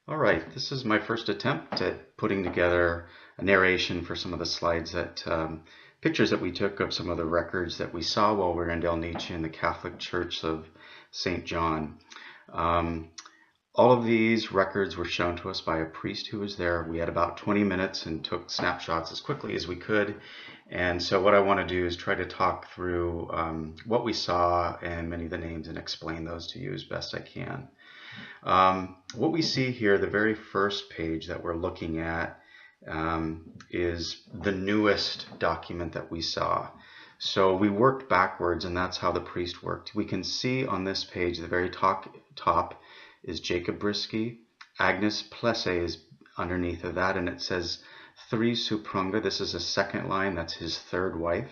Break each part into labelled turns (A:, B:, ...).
A: All right, this is my first attempt at putting together a narration for some of the slides pictures that we took of some of the records that we saw while we were in Delnice in the Catholic Church of St. John. Um, all of these records were shown to us by a priest who was there. We had about 20 minutes and took snapshots as quickly as we could. And so what I want to do is try to talk through what we saw and many of the names and explain those to you as best I can. What we see here, the very first page that we're looking at, is the newest document that we saw. So we worked backwards, and that's how the priest worked. We can see on this page, the very top is Jacob Brisky. Agnes Plesse is underneath of that, and it says Three Suprunga. This is a second line. That's his third wife.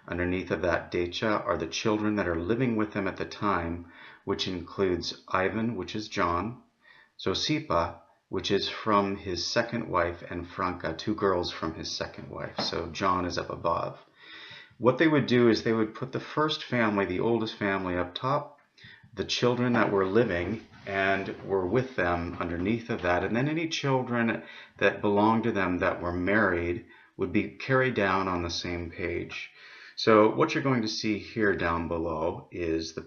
A: Underneath of that, Decha are the children that are living with him at the time, which includes Ivan, which is John, Zosipa, which is from his second wife, and Franca, two girls from his second wife. So John is up above. What they would do is they would put the first family, the oldest family, up top, the children that were living and were with them underneath of that, and then any children that belonged to them that were married would be carried down on the same page. So what you're going to see here down below is the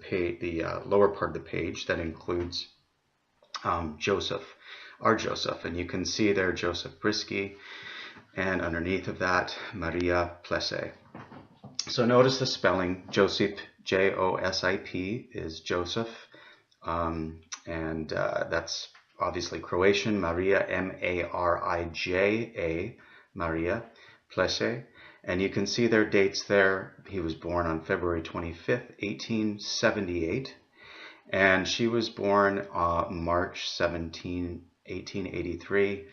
A: lower part of the page that includes Joseph, our Joseph, and you can see there Joseph Brisky, and underneath of that Maria Plesse. So notice the spelling. Josip, J-O-S-I-P, is Joseph, and that's obviously Croatian. Maria, M-A-R-I-J-A, Maria Plesse. And you can see their dates there. He was born on February 25th, 1878. And she was born March 17, 1883.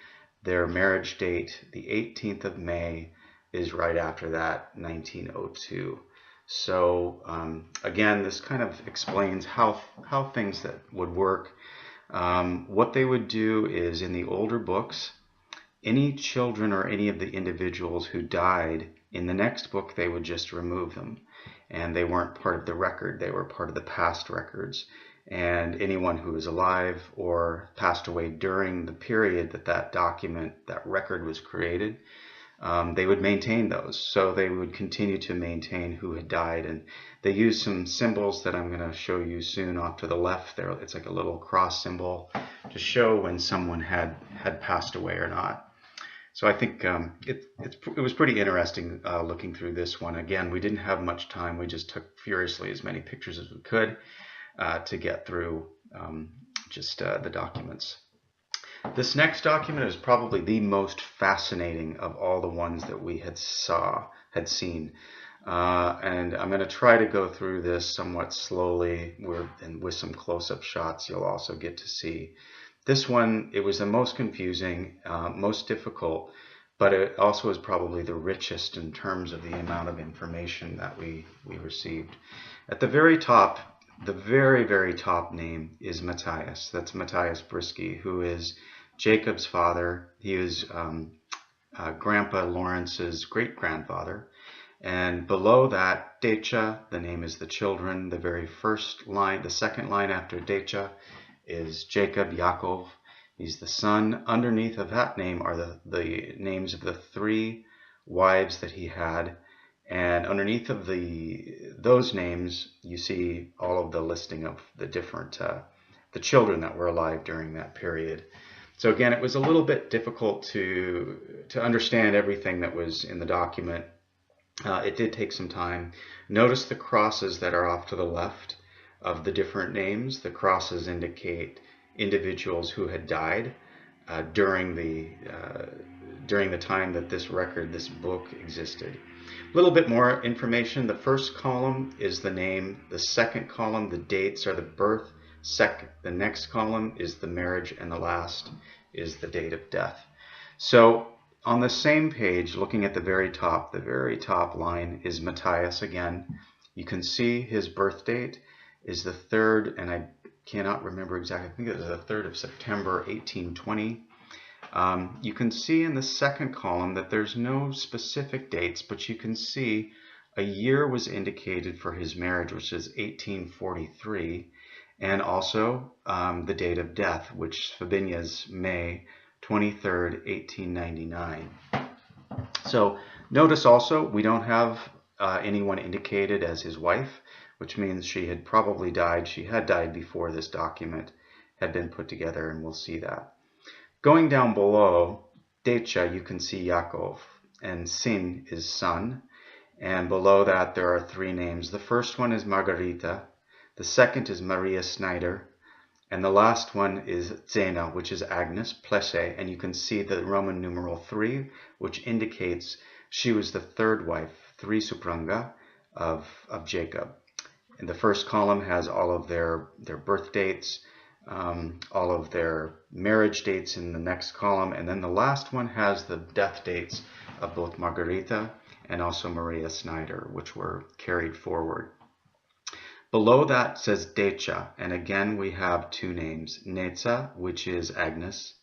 A: Their marriage date, the 18th of May, is right after that, 1902. So again, this kind of explains how things that would work. What they would do is in the older books, any children or any of the individuals who died, in the next book they would just remove them. And they weren't part of the record, they were part of the past records. And anyone who was alive or passed away during the period that that document, that record was created, they would maintain those. So they would continue to maintain who had died. And they used some symbols that I'm going to show you soon off to the left there. It's like a little cross symbol to show when someone had passed away or not. So I think it was pretty interesting looking through this one. Again, we didn't have much time. We just took furiously as many pictures as we could to get through the documents. This next document is probably the most fascinating of all the ones that we had seen. And I'm going to try to go through this somewhat slowly, and with some close-up shots you'll also get to see. This one, it was the most confusing, most difficult, but it also is probably the richest in terms of the amount of information that we received. At the very top, the very, very top name is Matthias. That's Matthias Brisky, who is Jacob's father. He is Grandpa Lawrence's great-grandfather. And below that, Decha, the name is the children. The very first line, the second line after Decha, is Jacob Yaakov. He's the son. Underneath of that name are the names of the three wives that he had. And underneath of those names, you see all of the listing of the different the children that were alive during that period. So again, it was a little bit difficult to understand everything that was in the document. It did take some time. Notice the crosses that are off to the left of the different names. The crosses indicate individuals who had died during the time that this record, this book, existed. A little bit more information. The first column is the name. The second column, the dates, are the birth. The next column is the marriage, and the last is the date of death. So on the same page, looking at the very top line is Matthias again. You can see his birth date is the 3rd, and I cannot remember exactly, I think it was the 3rd of September, 1820. You can see in the second column that there's no specific dates, but you can see a year was indicated for his marriage, which is 1843, and also the date of death, which Fabinia's May 23rd, 1899. So notice also we don't have anyone indicated as his wife, which means she had probably died. She had died before this document had been put together, and we'll see that. Going down below, Decha, you can see Yaakov, and Sin is son, and below that there are three names. The first one is Margarita, the second is Maria Snyder, and the last one is Zena, which is Agnes Plesce, and you can see the Roman numeral 3, which indicates she was the third wife, 3 Supranga, of Jacob. And the first column has all of their birth dates, all of their marriage dates in the next column, and then the last one has the death dates of both Margarita and also Maria Snyder, which were carried forward. Below that says Decha, and again we have two names, Neța, which is Agnes,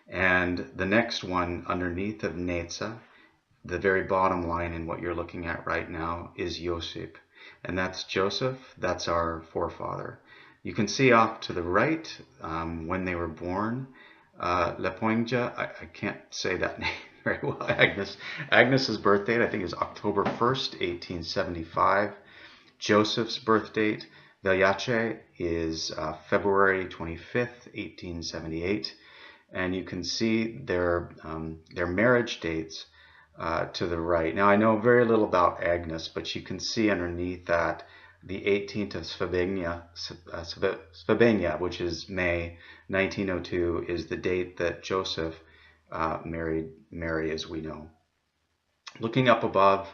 A: and the next one underneath of Neța, the very bottom line in what you're looking at right now, is Josip, and that's Joseph, that's our forefather. You can see off to the right when they were born, Lepoinja, I can't say that name very well, Agnes's birth date I think is October 1st, 1875. Joseph's birth date, Veljace, is February 25th, 1878, and you can see their marriage dates to the right. Now I know very little about Agnes, but you can see underneath that the 18th of Svebenia, which is May 1902, is the date that Joseph married Mary, as we know. Looking up above,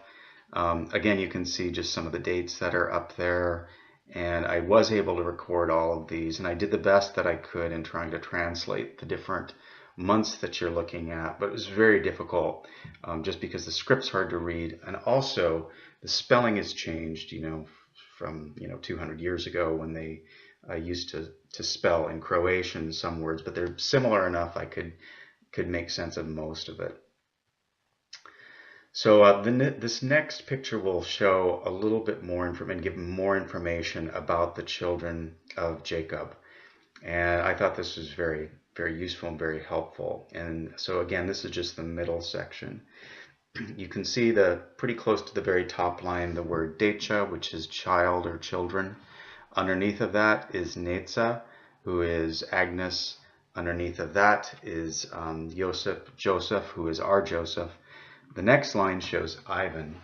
A: again, you can see just some of the dates that are up there, and I was able to record all of these, and I did the best that I could in trying to translate the different months that you're looking at, but it was very difficult just because the script's hard to read, and also the spelling has changed, from 200 years ago when they used to spell in Croatian some words, but they're similar enough I could make sense of most of it. So this next picture will show a little bit more information, give more information about the children of Jacob. And I thought this was very, very useful and very helpful. And so again, this is just the middle section. You can see pretty close to the very top line, the word Decha, which is child or children. Underneath of that is Neța, who is Agnes. Underneath of that is Joseph, who is our Joseph. The next line shows Ivan,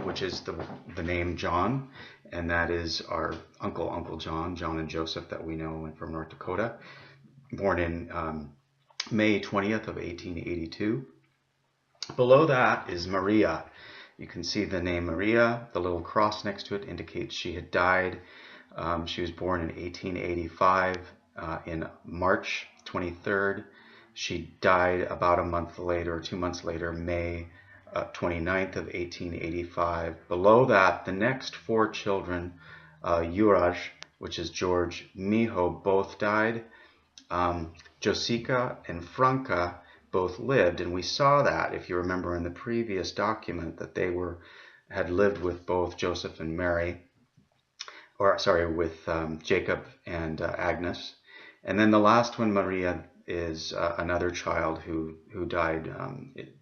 A: which is the name John, and that is our Uncle John and Joseph that we know from North Dakota, born in May 20th of 1882. Below that is Maria. You can see the name Maria. The little cross next to it indicates she had died. She was born in 1885 in March 23rd. She died about a month later, 2 months later, May 29th of 1885. Below that, the next four children, Juraj, which is George, Miho, both died. Josica and Franca both lived, and we saw that, if you remember in the previous document, that they had lived with both Joseph and Mary, with Jacob and Agnes. And then the last one, Maria, is another child who died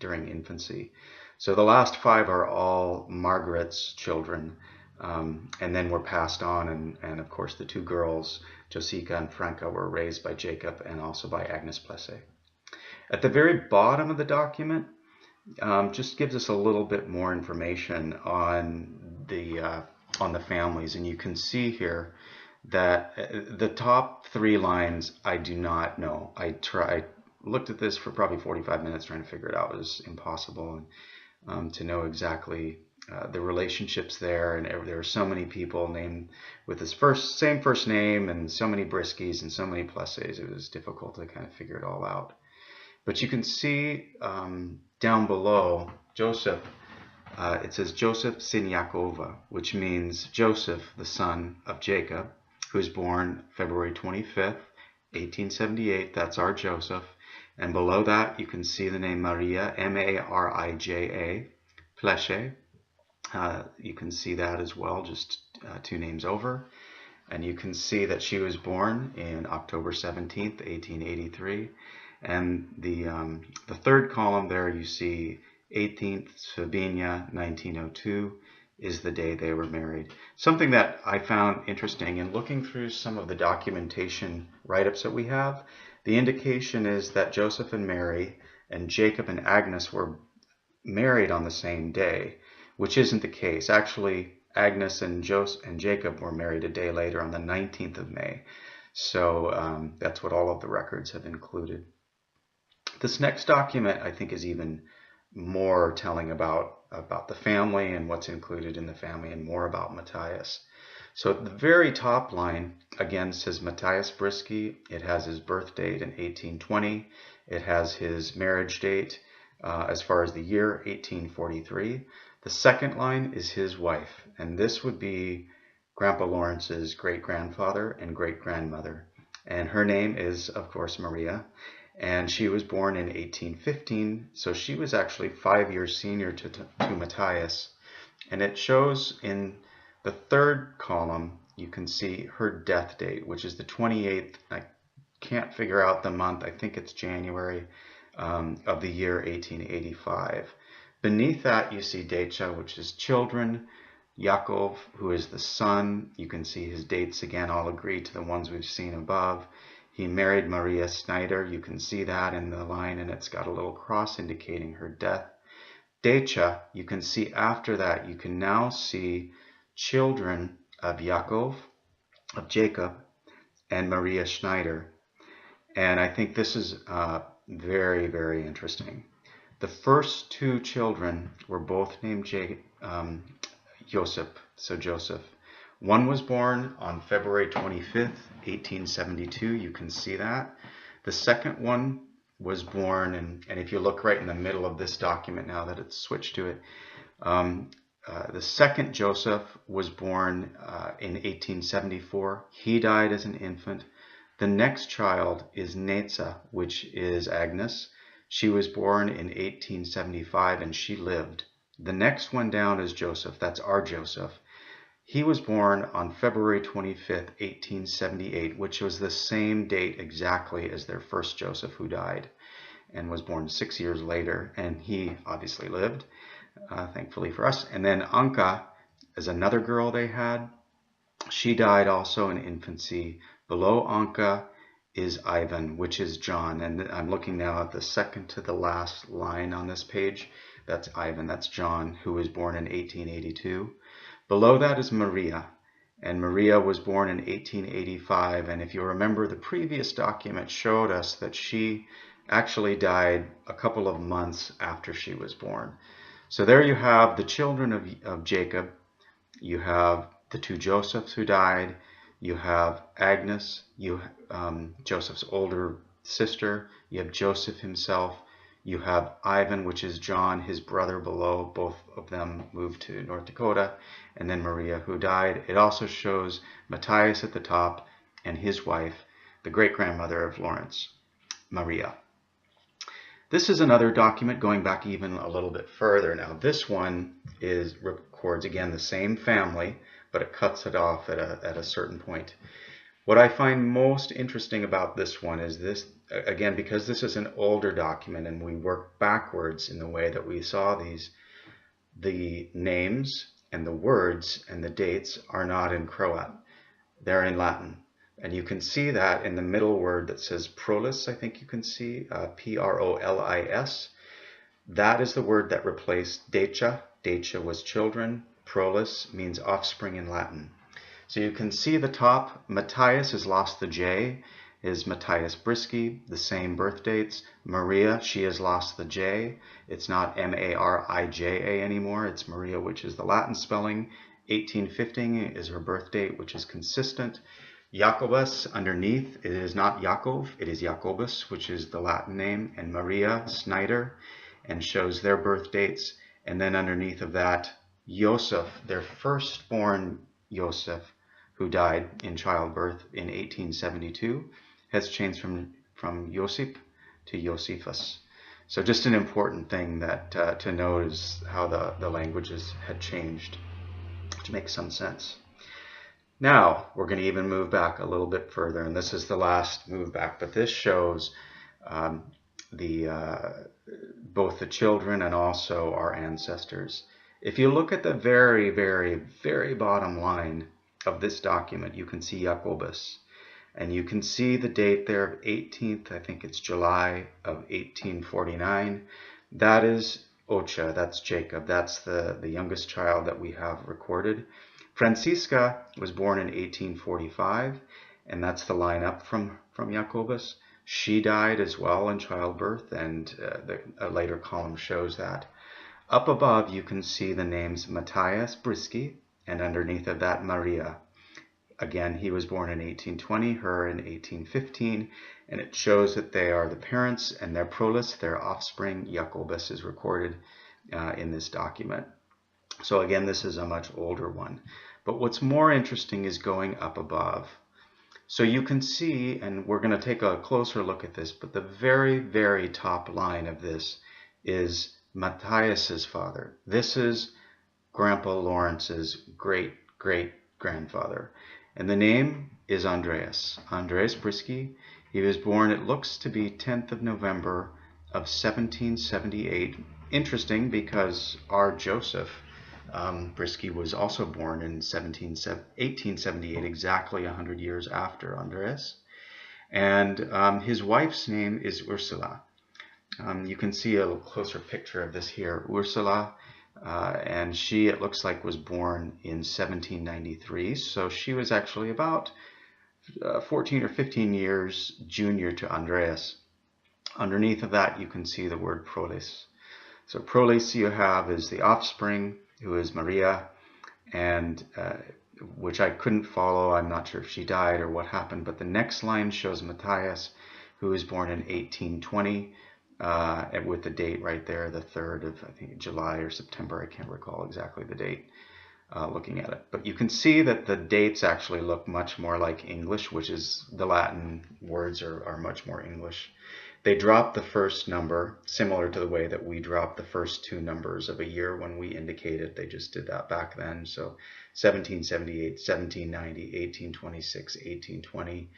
A: during infancy. So the last five are all Margaret's children, and then were passed on, and of course the two girls, Josica and Franca, were raised by Jacob and also by Agnes Plesce. At the very bottom of the document, just gives us a little bit more information on the families, and you can see here that the top three lines I do not know. I looked at this for probably 45 minutes trying to figure it out. It was impossible to know exactly the relationships there, and there are so many people named with this same first name, and so many Briskys and so many Plesses. It was difficult to kind of figure it all out. But you can see down below Joseph, it says Joseph sin Yakova, which means Joseph, the son of Jacob, who was born February 25th, 1878. That's our Joseph. And below that, you can see the name Maria, Marija, Plesce. You can see that as well, just two names over. And you can see that she was born in October 17th, 1883. And the third column there, you see 18th Sabina, 1902 is the day they were married. Something that I found interesting in looking through some of the documentation write-ups that we have, the indication is that Joseph and Mary and Jacob and Agnes were married on the same day, which isn't the case. Actually, Agnes and Jacob were married a day later on the 19th of May. So that's what all of the records have included. This next document, I think, is even more telling about the family and what's included in the family, and more about Matthias. So at the very top line, again, says Matthias Brisky. It has his birth date in 1820. It has his marriage date as far as the year, 1843. The second line is his wife, and this would be Grandpa Lawrence's great-grandfather and great-grandmother. And her name is, of course, Maria. And she was born in 1815, so she was actually 5 years senior to Matthias. And it shows in the third column, you can see her death date, which is the 28th. I can't figure out the month. I think it's January of the year 1885. Beneath that, you see Decha, which is children. Yaakov, who is the son. You can see his dates again, all agree to the ones we've seen above. He married Maria Snyder. You can see that in the line, and it's got a little cross indicating her death. Decha, you can see after that, you can now see children of Yaakov, of Jacob, and Maria Schneider. And I think this is very, very interesting. The first two children were both named Joseph, so Joseph. One was born on February 25th, 1872. You can see that. The second one was born, and if you look right in the middle of this document now that it's switched to it, the second Joseph was born in 1874. He died as an infant. The next child is Netza, which is Agnes. She was born in 1875 and she lived. The next one down is Joseph. That's our Joseph. He was born on February 25th, 1878, which was the same date exactly as their first Joseph, who died and was born 6 years later. And he obviously lived, thankfully for us. And then Anka is another girl they had. She died also in infancy. Below Anka is Ivan, which is John. And I'm looking now at the second to the last line on this page. That's Ivan, that's John, who was born in 1882. Below that is Maria, and Maria was born in 1885. And if you remember, the previous document showed us that she actually died a couple of months after she was born. So there you have the children of Jacob. You have the two Josephs who died. You have Agnes, Joseph's older sister. You have Joseph himself. You have Ivan, which is John, his brother below. Both of them moved to North Dakota. And then Maria, who died. It also shows Matthias at the top and his wife, the great-grandmother of Lawrence, Maria. This is another document going back even a little bit further. Now, this one records, again, the same family, but it cuts it off at a certain point. What I find most interesting about this one is this, again, because this is an older document and we work backwards in the way that we saw these, the names and the words and the dates are not in Croat. They're in Latin. And you can see that in the middle word that says prolis, I think you can see, P-R-O-L-I-S. That is the word that replaced Decha. Decha was children. Prolis means offspring in Latin. So you can see the top, Matthias has lost the J, is Matthias Brisky, the same birth dates. Maria, she has lost the J. It's not M-A-R-I-J-A anymore, it's Maria, which is the Latin spelling. 1815 is her birth date, which is consistent. Jacobus underneath, it is not Yaakov, it is Jacobus, which is the Latin name, and Maria Snyder, and shows their birth dates. And then underneath of that, Joseph, their firstborn Joseph, who died in childbirth in 1872, has changed from Josip to Josephus. So just an important thing that to note is how the languages had changed, to make some sense. Now, we're going to even move back a little bit further, and this is the last move back, but this shows um, the both the children and also our ancestors. If you look at the very, very, very bottom line of this document, you can see Jacobus. And you can see the date there of 18th, I think it's July of 1849. That is Ocha, that's Jacob. That's the youngest child that we have recorded. Francisca was born in 1845, and that's the line up from Jacobus. She died as well in childbirth, and a later column shows that. Up above, you can see the names Matthias Brisky, and underneath of that, Maria. Again, he was born in 1820, her in 1815, and it shows that they are the parents, and their prolus, their offspring, Jacobus, is recorded in this document. So again, this is a much older one. But what's more interesting is going up above. So you can see, and we're going to take a closer look at this, but the very, very top line of this is Matthias's father. This is Grandpa Lawrence's great-great-grandfather. And the name is Andreas Brisky. He was born, it looks to be 10th of November of 1778. Interesting because our Joseph Brisky was also born in 1878, exactly 100 years after Andreas. And his wife's name is Ursula. You can see a closer picture of this here. Ursula, and she, it looks like, was born in 1793. So she was actually about 14 or 15 years junior to Andreas. Underneath of that, you can see the word proles. So proles you have is the offspring, who is Maria, and which I couldn't follow. I'm not sure if she died or what happened, but the next line shows Matthias, who was born in 1820, with the date right there, the 3rd of, I think, July or September. I can't recall exactly the date looking at it. But you can see that the dates actually look much more like English, which is the Latin words are much more English. They drop the first number, similar to the way that we drop the first two numbers of a year when we indicate it. They just did that back then. So 1778, 1790, 1826, 1820.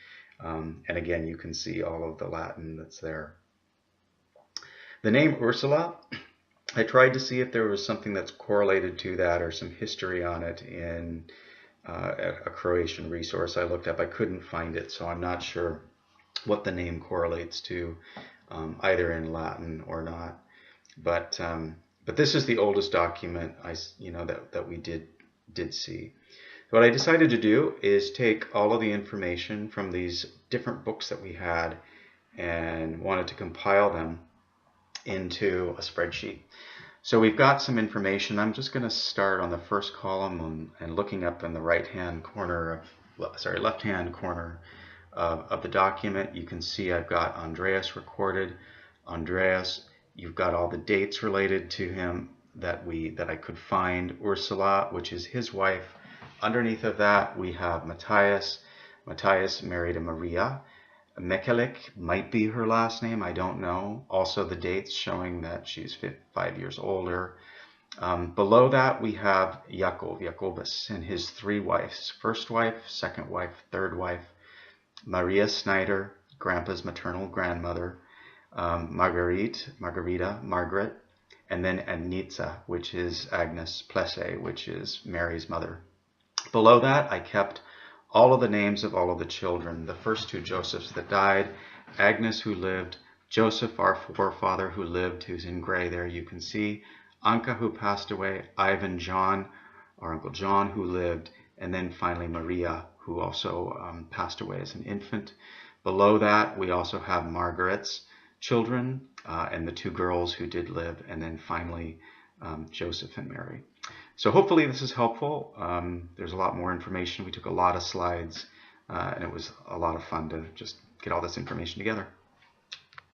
A: And again, you can see all of the Latin that's there. The name Ursula, I tried to see if there was something that's correlated to that or some history on it in a Croatian resource I looked up. I couldn't find it, so I'm not sure what the name correlates to, either in Latin or not. But this is the oldest document that we did see. What I decided to do is take all of the information from these different books that we had and wanted to compile them into a spreadsheet. So we've got some information. I'm just going to start on the first column and looking up in the left-hand corner of the document. You can see I've got Andreas recorded. Andreas, you've got all the dates related to him that I could find. Ursula, which is his wife. Underneath of that, we have Matthias. Matthias married a Maria. Mekalik might be her last name, I don't know. Also the dates showing that she's 5 years older. Below that we have Jacobus, and his 3 wives. First wife, second wife, third wife. Maria Snyder, Grandpa's maternal grandmother. Margaret, and then Anitza, which is Agnes Plesse, which is Mary's mother. Below that I kept all of the names of all of the children. The first 2 Josephs that died, Agnes who lived, Joseph our forefather who lived, who's in gray there you can see, Anka who passed away, Ivan John, our Uncle John who lived, and then finally Maria who also passed away as an infant. Below that we also have Margaret's children and the 2 girls who did live, and then finally Joseph and Mary. So hopefully this is helpful. There's a lot more information. We took a lot of slides, and it was a lot of fun to just get all this information together.